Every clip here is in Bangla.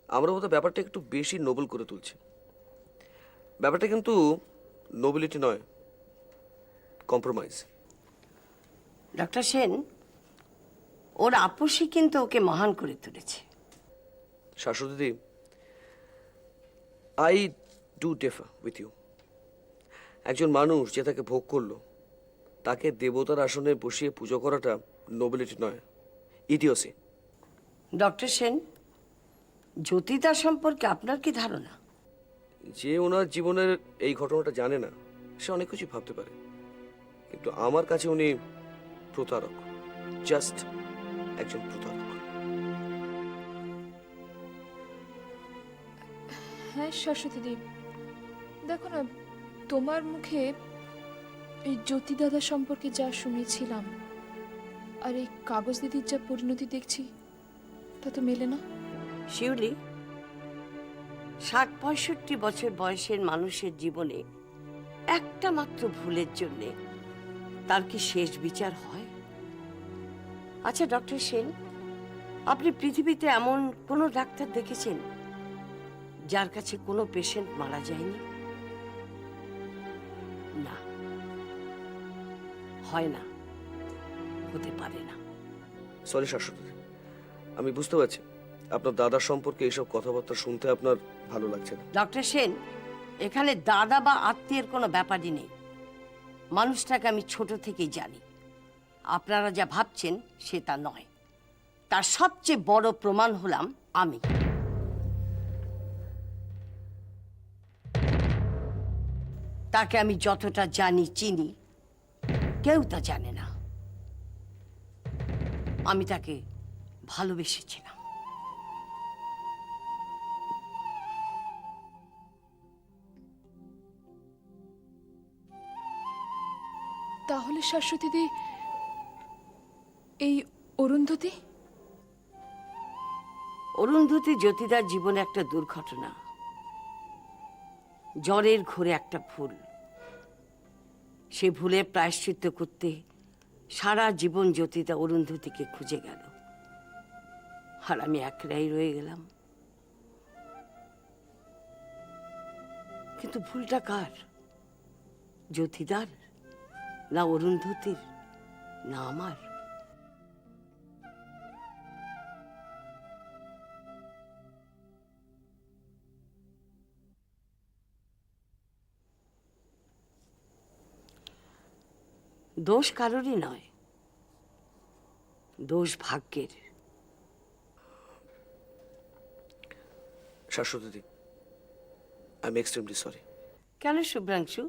আমরা বোধহয় ব্যাপারটা একটু বেশি নোবেল করে তুলছি। ব্যাপারটা কিন্তু নোবেলিটি নয়, কম্প্রোমাইজ। ডক্টর সেন, ওর আপসই কিন্তু ওকে মহান করে তুলেছে। Shashwati, I do differ with you. একজন মানুষ যে তাকে ভোগ করলো, তাকে দেবতার আসনে বসিয়ে পুজো করাটা নোবেলিটি নয়, ইডিওসি। ডক্টর সেন, জ্যোতিদা সম্পর্কে আপনার কি ধারণা? যে ওনার জীবনের এই ঘটনাটা জানে না, সে অনেক কিছু ভাবতে পারে, কিন্তু আমার কাছে উনি প্রতারক, জাস্ট একজন প্রতারক। হ্যাঁ সরস্বতী দেব, দেখো না, তোমার মুখে এই জ্যোতি দাদা সম্পর্কে যা শুনেছিলাম আর এই কাগজ দিদির যা পরিণতি দেখছি, তা তো মেলে না। শিউলি, ৬০-৬৫ বছর বয়সের মানুষের জীবনে একটা মাত্র ভুলের জন্যে তার কি শেষ বিচার হয়? আচ্ছা ডক্টর সেন, আপনি পৃথিবীতে এমন কোনো ডাক্তার দেখেছেন যার কাছে কোনো পেশেন্ট মারা যায়নি? না, হয় না, হতে পারে না। সরি শাশ্বতী, আমি বুঝতে পারছি আপনার দাদার সম্পর্কে এইসব কথাবার্তা শুনতে আপনার ভালো লাগছে না। ডক্টর সেন, এখানে দাদা বা আত্মীয়ের কোনো ব্যাপারই নেই। মানুষটাকে আমি ছোট থেকেই জানি। আপনারা যা ভাবছেন সে তা নয়। তার সবচেয়ে বড় প্রমাণ হলাম আমি। তাকে আমি যতটা জানি চিনি, কেউ তা জানে না। আমি তাকে ভালোবেসেছিলাম। তাহলে শাশ্বতী দি, এই অরুন্ধতী? অরুন্ধতী জ্যোতিদার জীবনে একটা দুর্ঘটনা, জ্বরের ঘোরে একটা ভুল। সে ভুলে প্রায়শ্চিত্ত করতে সারা জীবন জ্যোতিদা অরুন্ধতীকে খুঁজে গেল, আর আমি একলাই রয়ে গেলাম। কিন্তু ভুলটা কার? জ্যোতিদার, না অরুন্ধতীর, না আমার? দোষ কারোরই নয়, দোষ ভাগ্যের। Shashwati, I am extremely sorry. কেন শুভ্রাংশু?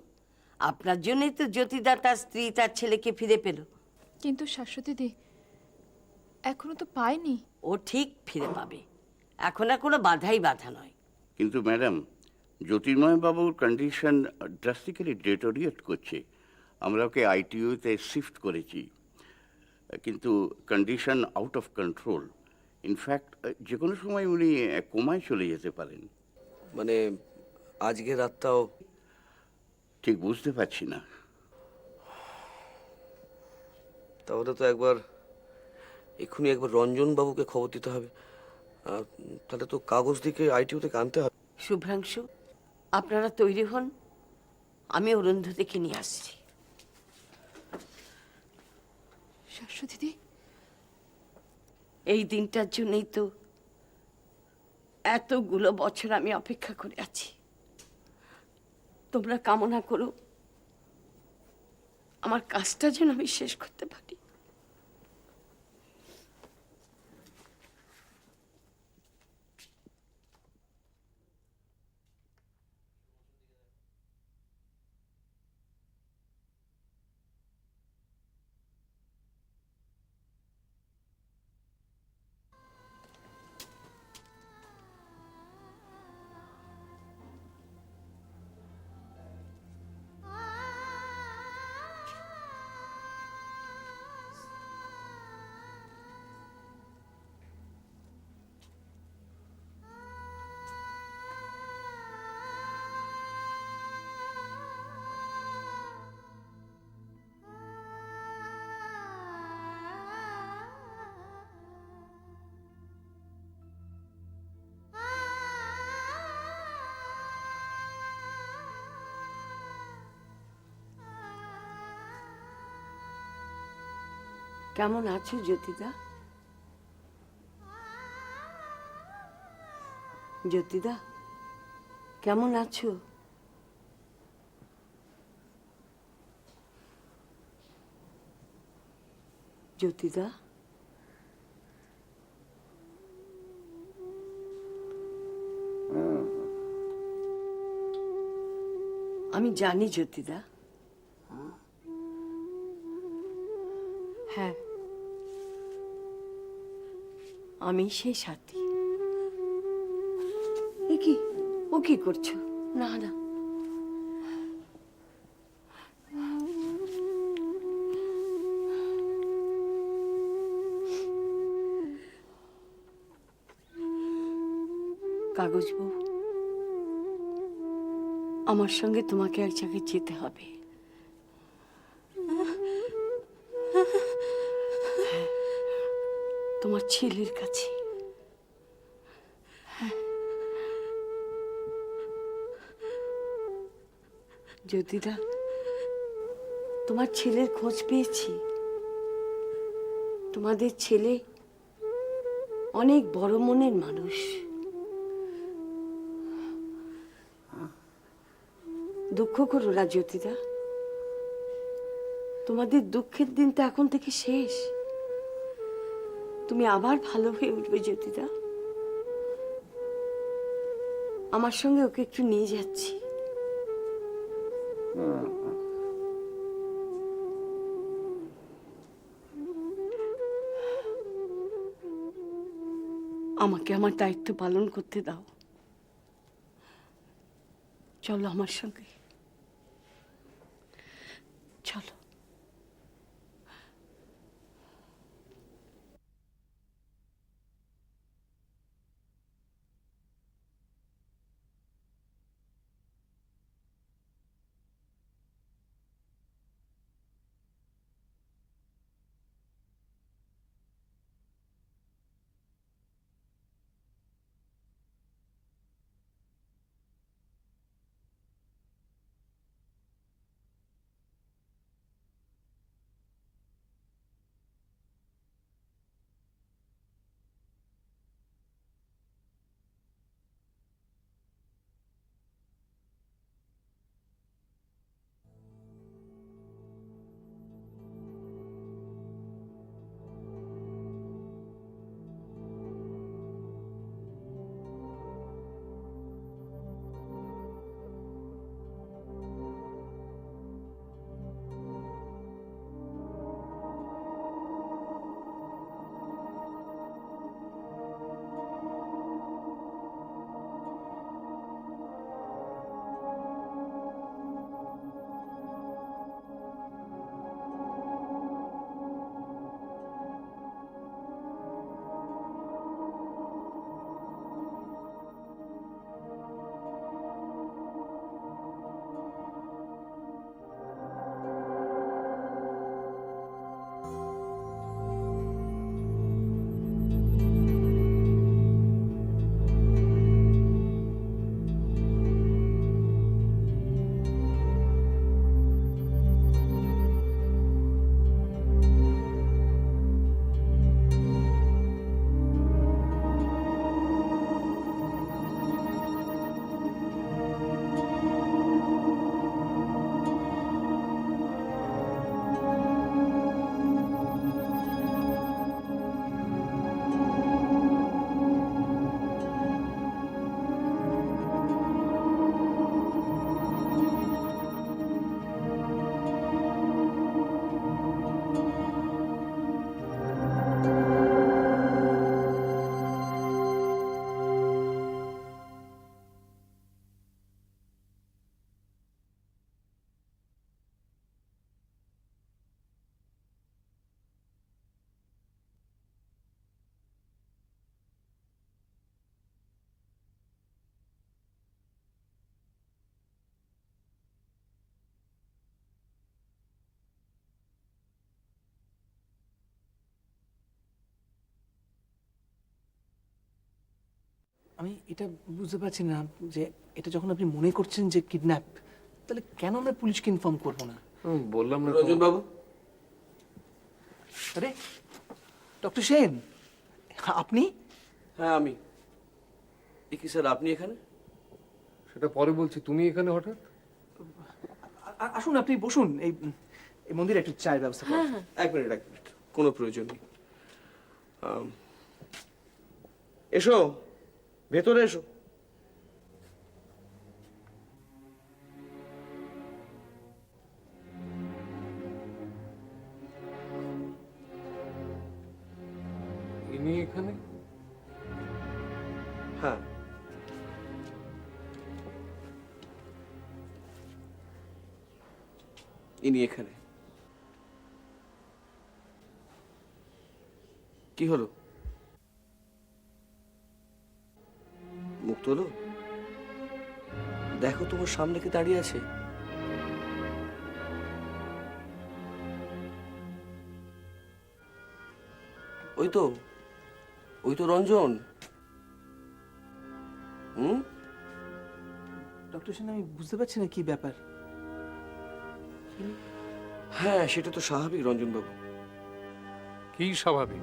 আপনার জন্যই তো জ্যোতিদা তার স্ত্রী তার ছেলেকে ফিরে পেল। কিন্তু শাশ্বতী দি, এখনো তো পায়নি। ও ঠিক ফিরে পাবে, এখন আর কোনো বাধাই বাধা নয়। কিন্তু ম্যাডাম, জ্যোতির্ময় বাবুর কন্ডিশন ড্রাস্টিক্যালি ডেটোরিয়েট করছে। আমরা ওকে আইটিইউতে শিফট করেছি, কিন্তু condition out of control. In fact যে কোনো সময় উনি কোমায় চলে যেতে পারেন। মানে আজকে রাতটাও? ঠিক বুঝতে পারছি না। তাহলে তো এক্ষুনি একবার রঞ্জন বাবুকে খবর দিতে হবে। তাহলে তো কাগজ দিকে আইটিইউ থেকে আনতে হবে। শুভ্রাংশু, আপনারা তৈরি হন, আমি অরুন্ধতীকে নিয়ে আসছি। শাশ্বতী দি, এই দিনটার জন্যই তো এতগুলো বছর আমি অপেক্ষা করে আছি। তোমরা কামনা করো আমার কাজটা যেন আমি শেষ করতে পারি। কেমন আছো জ্যোতিদা? জ্যোতিদা, কেমন আছো? জ্যোতিদা, আমি জানি জ্যোতিদা। হ্যাঁ, আমি সেই সাথী। ও কি করছো? না না, কাগজ বউ, আমার সঙ্গে তোমাকে এক জায়গায় যেতে হবে। হ্যাঁ, তোমার ছেলের কাছে। জ্যোতিদা, তোমার ছেলের খোঁজ পেয়েছি। তোমাদের ছেলে অনেক বড় মনের মানুষ। দুঃখ করো না জ্যোতিদা, তোমাদের দুঃখের দিন তো এখন থেকে শেষ। তুমি আবার ভালো হয়ে উঠবে জ্যোতিদা। আমার সঙ্গে ওকে একটু নিয়ে যাচ্ছি। আমাকে আমার দায়িত্ব পালন করতে দাও। চলো আমার সঙ্গে, চলো। আমি এটা বুঝতে পারছি না যে এটা যখন আপনি মনে করছেন যে কিডন্যাপ, তাহলে কেন আমরা পুলিশকে ইনফর্ম করব না? বললাম না রঞ্জন বাবু, আরে ডক্টর সেন, আপনি? হ্যাঁ আমি। এ কি স্যার আপনি এখানে? সেটা পরে বলছি, তুমি এখানে হঠাৎ? আসুন, আপনি বসুন। এই মন্দিরে একটু চায়ের ব্যবস্থা করুন। এক মিনিট, কোনো প্রয়োজন নেই। এসো, ভেতরে এসো। ইনি এখানে? হ্যাঁ, ইনি এখানে। কি হলো? মুখ তোলো, দেখো তোমার সামনে কি দাঁড়িয়ে আছে। ওই তো, ওই তো রঞ্জন। হুম, ডক্টর সেন, আমি বুঝতে পারছি না কি ব্যাপার। হ্যাঁ সেটা তো স্বাভাবিক রঞ্জন বাবু। কি স্বাভাবিক?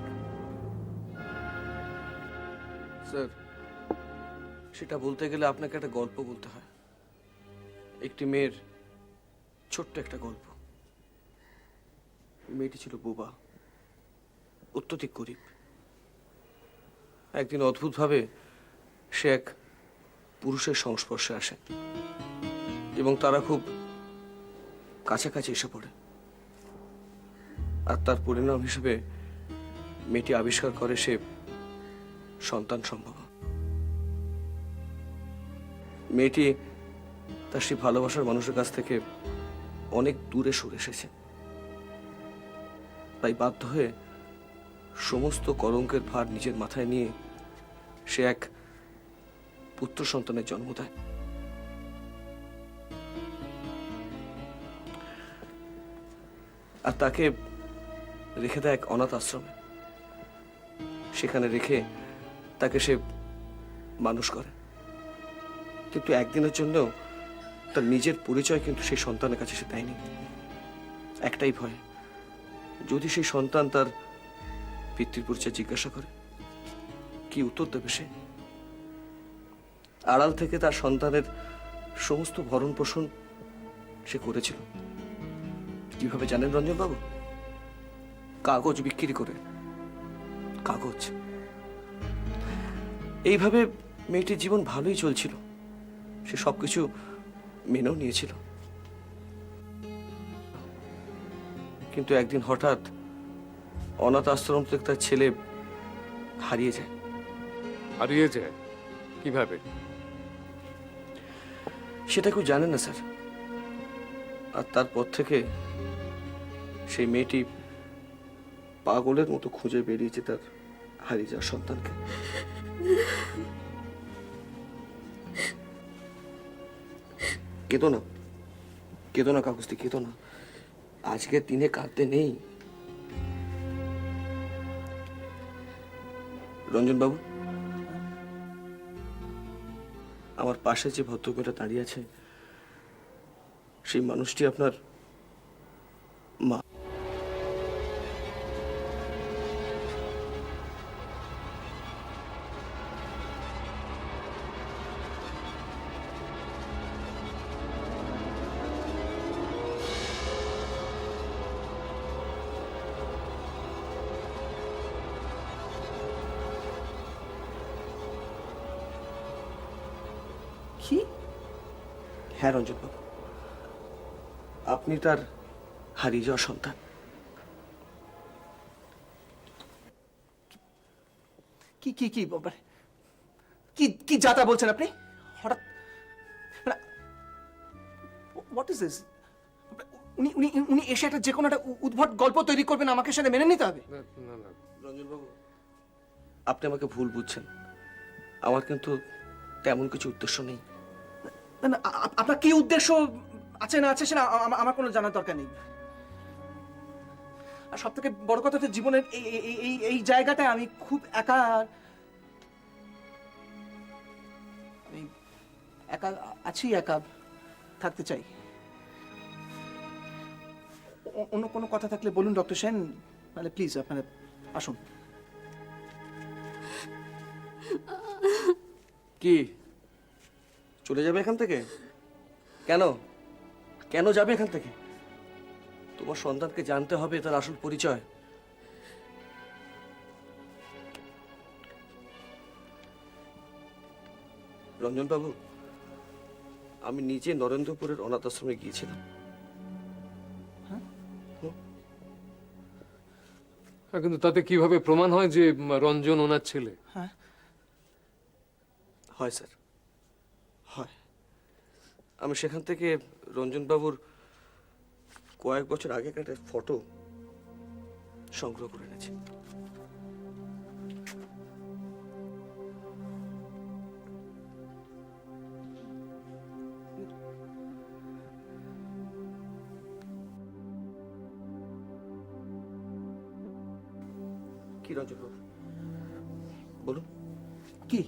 স্যার, সেটা বলতে গেলে আপনাকে একটা গল্প বলতে হয়। একটি মেয়ের ছোট্ট একটা গল্প। মেয়েটি ছিল বোবা, অত্যধিক গরিব। একদিন অদ্ভুতভাবে সে এক পুরুষের সংস্পর্শে আসে এবং তারা খুব কাছাকাছি এসে পড়ে। আর তার পরিণাম হিসেবে মেয়েটি আবিষ্কার করে সে সন্তান সম্ভব। মেয়েটি তার সেই ভালোবাসার মানুষের কাছ থেকে অনেক দূরে সরে এসেছে। তাই বাধ্য হয়ে সমস্ত কলঙ্কের ভার নিজের মাথায় নিয়ে সে এক পুত্র সন্তানের জন্ম দেয়। আর তাকে রেখে দেয় এক অনাথ আশ্রমে। সেখানে রেখে তাকে সে মানুষ করে। কিন্তু একদিনের জন্য তার নিজের পরিচয় কিন্তু সেই সন্তানের কাছে সে দেয়নি। একটাই ভয়, যদি সেই সন্তান তার পিতৃর পরিচয় জিজ্ঞাসা করে, কি উত্তর দেবে সে? আড়াল থেকে তার সন্তানের সমস্ত ভরণ পোষণ সে করেছিল। কিভাবে জানেন রঞ্জন বাবু? কাগজ বিক্রি করে। কাগজ। এইভাবে মেয়েটির জীবন ভালোই চলছিল। সে সবকিছু মেনেও নিয়েছিল। কিন্তু একদিন হঠাৎ অনাথ আশ্রম থেকে তার ছেলে হারিয়ে যায়। হারিয়ে যায় কিভাবে? সেটা কেউ জানে না স্যার। আর তারপর থেকে সেই মেয়েটি পাগলের মতো খুঁজে বেরিয়েছে তার হারিয়ে যাওয়া সন্তানকে। কেঁদো না, কেঁদো না কাকুস্তি, কেঁদো না। আজকের দিনে কাঁদতে নেই। রঞ্জন বাবু, আমার পাশে যে ভদ্রমেয়েটা দাঁড়িয়ে আছে, সেই মানুষটি আপনার মা। কি? হ্যাঁ রঞ্জন বাবু, আপনি তার হারিয়ে যাওয়া সন্তান। কি কি কি মানে, কি কি যাতা বলছেন আপনি হঠাৎ? What is this? উনি উনি উনি এসে একটা যে কোনো একটা উদ্ভট গল্প তৈরি করবেন, আমাকে সেটা মেনে নিতে হবে? না না না, রঞ্জন বাবু, আপনি আমাকে ভুল বুঝছেন। আমার কিন্তু তেমন কিছু উদ্দেশ্য নেই। না না, আপনার কি উদ্দেশ্য আছে না আছে সেটা আমার কোনো জানার দরকার নেই। আর সব থেকে বড় কথা হচ্ছে, জীবনের এই জায়গাটায় আমি খুব একা। আমি একা আছি, একা থাকতে চাই। অন্য কোনো কথা থাকলে বলুন ডক্টর সেন, মানে প্লিজ আপনারা আসুন। কি চলে যাবে এখান থেকে? কেন কেন যাবে এখান থেকে? তোমার সন্তানকে জানতে হবে তার আসল পরিচয়। রঞ্জন বাবু, আমি নিজে নরেন্দ্রপুরের অনাথ আশ্রমে গিয়েছিলাম। হ্যাঁ, কিন্তু তাতে কিভাবে প্রমাণ হয় যে রঞ্জন ওনার ছেলে? হ্যাঁ, হয় স্যার, হয়। আমি সেখান থেকে রঞ্জন বাবুর কয়েক বছর আগেকার একটা ফটো সংগ্রহ করে এনেছি। কি রঞ্জন বাবু বলুন। কি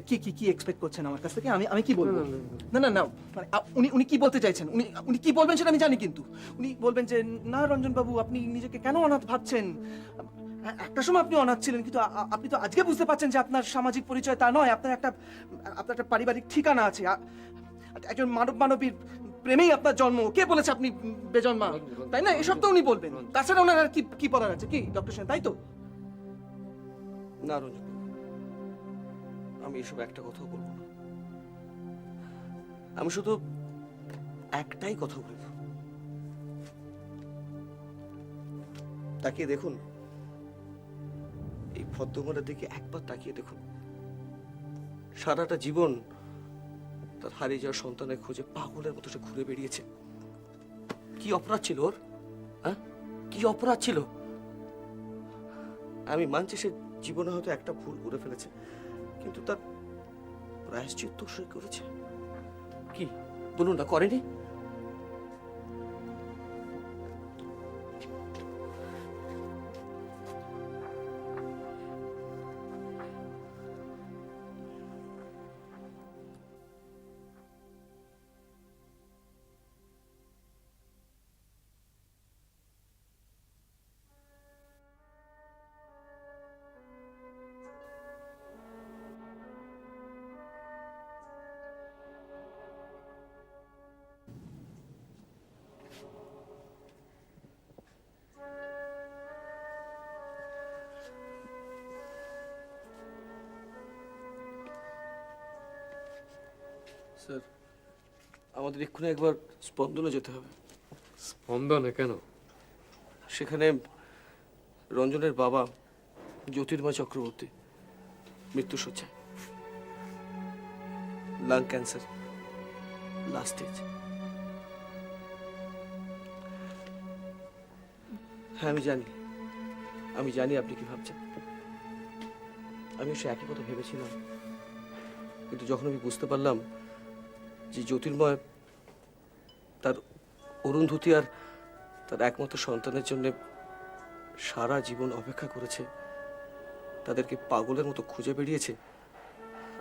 কি কি কি এক্সপেক্ট করছেন আমার কাছ থেকে? আমি আমি কি বলবো? না না না, মানে উনি উনি কি বলতে চাইছেন? উনি উনি কি বলবেন সেটা আমি জানি, কিন্তু উনি বলবেন যে না রঞ্জন বাবু, আপনি নিজেকে কেন অনাথ ভাবছেন? একটা সময় আপনি অনাথ ছিলেন, কিন্তু আপনি তো আজকে বুঝতে পারছেন যে আপনার সামাজিক পরিচয় তা নয়, আপনার একটা পারিবারিক ঠিকানা আছে, একজন মানবীর প্রেমেই আপনার জন্ম। কে বলেছে আপনি বেজন্মা? তাই না? এসব তো উনি বলবেন। তাছাড়া ওনার আর কি কি বলার আছে? কি ডক্টর সেন, তাই তো? না রঞ্জন বাবু, আমি এসব একটা কথাও বলবো না। আমি শুধু একটাই কথা বলবো, তাকিয়ে দেখুন, এই ভদ্রমহিলার দিকে একবার তাকিয়ে দেখুন। সারাটা জীবন তার হারিয়ে যাওয়া সন্তানের খোঁজে পাগলের মতো সে ঘুরে বেরিয়েছে। কি অপরাধ ছিল ওর? হ্যাঁ, কি অপরাধ ছিল? আমি মানছি সে জীবনে হয়তো একটা ভুল করে ফেলেছে, কিন্তু তার প্রায়শ্চিত্ত সে করেছে। কি বলুন না, করেনি? স্যার, আমাদের এক্ষুনি একবার স্পন্দনে যেতে হবে। স্পন্দনে কেন? সেখানে রঞ্জনের বাবা জ্যোতির্ময় চক্রবর্তী মৃত্যুশয্যায়, লাং ক্যান্সার, লাস্ট স্টেজ। হ্যাঁ, আমি জানি আপনি কি ভাবছেন। আমি সে একই কথা ভেবেছিলাম, কিন্তু যখন আমি বুঝতে পারলাম যে জ্যোতির্ময় তার অরুন্ধতী আর তার একমাত্র সন্তানের জন্য সারা জীবন অপেক্ষা করেছে, তাদেরকে পাগলের মতো খুঁজে বেরিয়েছে,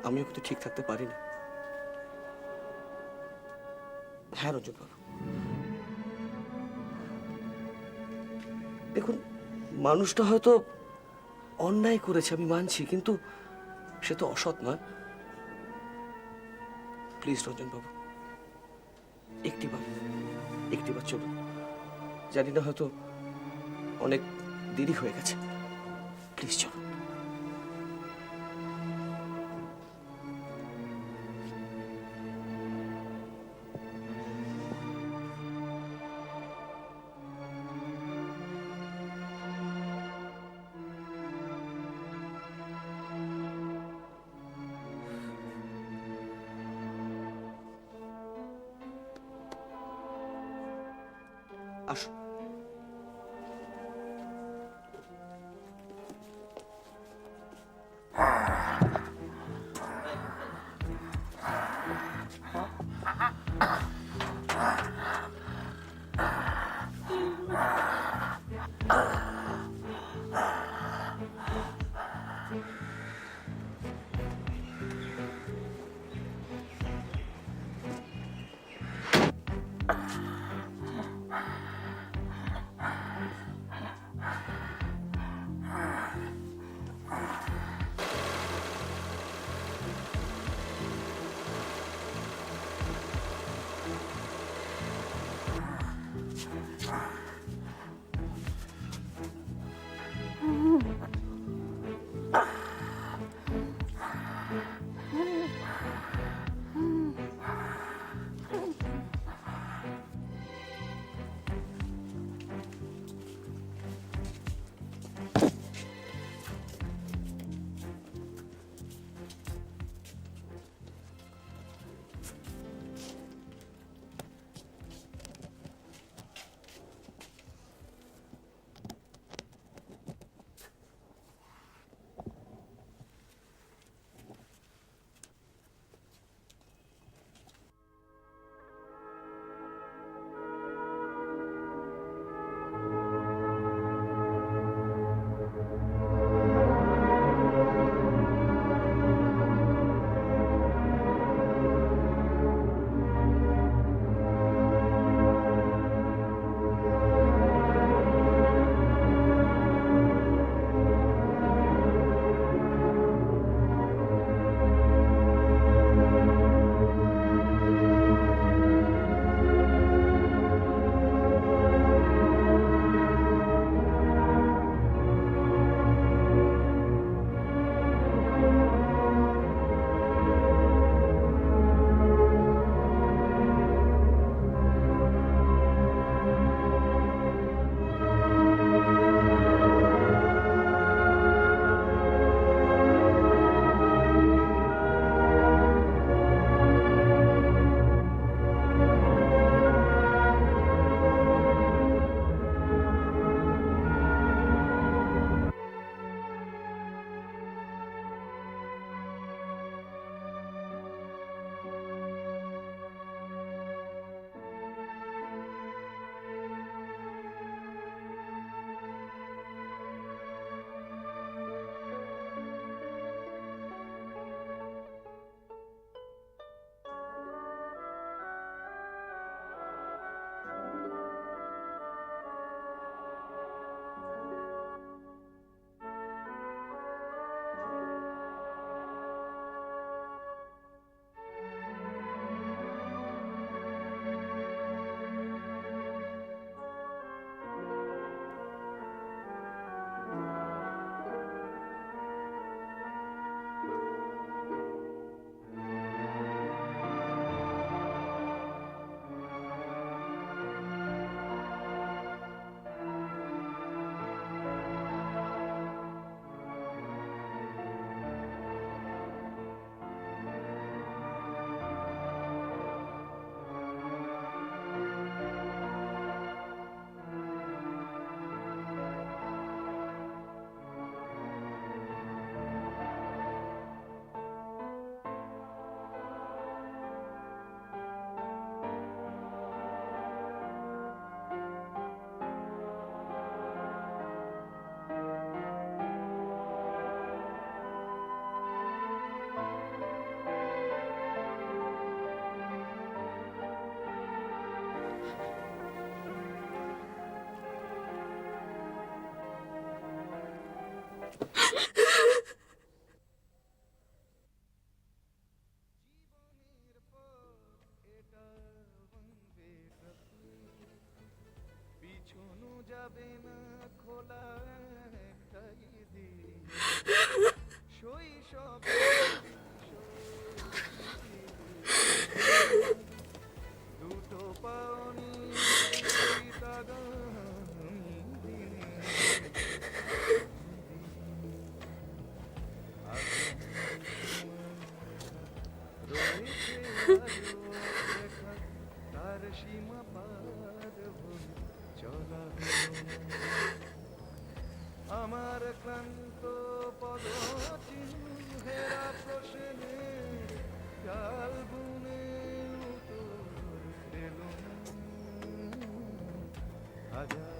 আমিও কিন্তু ঠিক থাকতে পারিনি। হ্যাঁ রঞ্জন বাবু, দেখুন, মানুষটা হয়তো অন্যায় করেছে, আমি মানছি, কিন্তু সে তো অসৎ নয়। প্লিজ রঞ্জন বাবু, একটিবার চলুন। জানি না, হয়তো অনেক দেরি হয়ে গেছে। প্লিজ চলুন। আসুন। যাবে না খোলা একটাই দিন শৈশব দুটো পাওনি আগামী দিনে রয়েছে আজও দেখা তার সীমা পার হয়ে চলা আমার ক্লান্ত পদচিহ্নেরা প্রশ্নে কাল বুনে উত্তর এলো না। হাজার